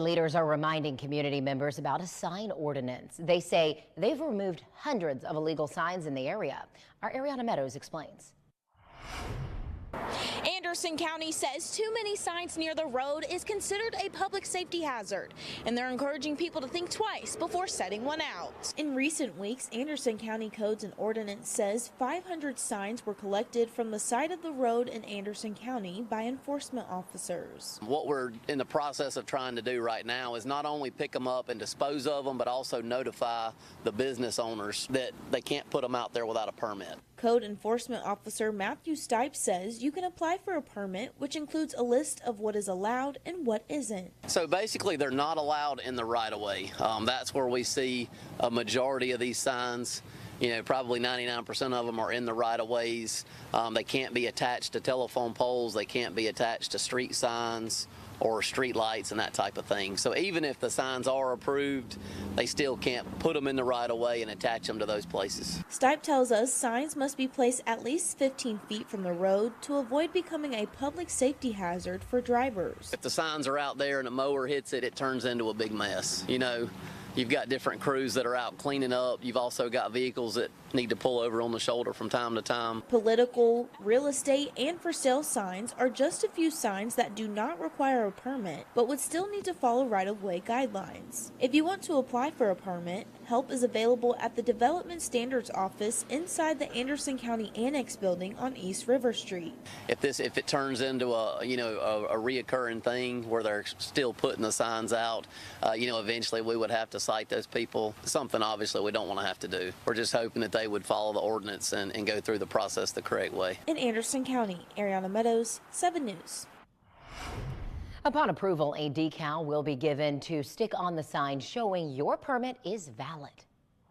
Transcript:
Leaders are reminding community members about a sign ordinance. They say they've removed hundreds of illegal signs in the area. Our Ariana Meadows explains. Anderson County says too many signs near the road is considered a public safety hazard, and they're encouraging people to think twice before setting one out. In recent weeks, Anderson County Codes and Ordinance says 500 signs were collected from the side of the road in Anderson County by enforcement officers. What we're in the process of trying to do right now is not only pick them up and dispose of them, but also notify the business owners that they can't put them out there without a permit. Code Enforcement Officer Matthew Stipe says you can apply for a permit, which includes a list of what is allowed and what isn't. So basically, they're not allowed in the right-of-way. That's where we see a majority of these signs. You know, probably 99% of them are in the right-of-ways. They can't be attached to telephone poles. They can't be attached to street signs or street lights and that type of thing. So even if the signs are approved, they still can't put them in the right-of-way and attach them to those places. Stipe tells us signs must be placed at least 15 feet from the road to avoid becoming a public safety hazard for drivers. If the signs are out there and a mower hits it, it turns into a big mess. You know, you've got different crews that are out cleaning up. You've also got vehicles that need to pull over on the shoulder from time to time. Political, real estate, and for sale signs are just a few signs that do not require a permit, but would still need to follow right-of-way guidelines. If you want to apply for a permit, help is available at the Development Standards Office inside the Anderson County Annex building on East River Street. If it turns into a reoccurring thing where they're still putting the signs out, eventually we would have to cite those people. Something obviously we don't want to have to do. We're just hoping that they would follow the ordinance and go through the process the correct way. In Anderson County, Ariana Meadows, 7 News. Upon approval, a decal will be given to stick on the sign showing your permit is valid.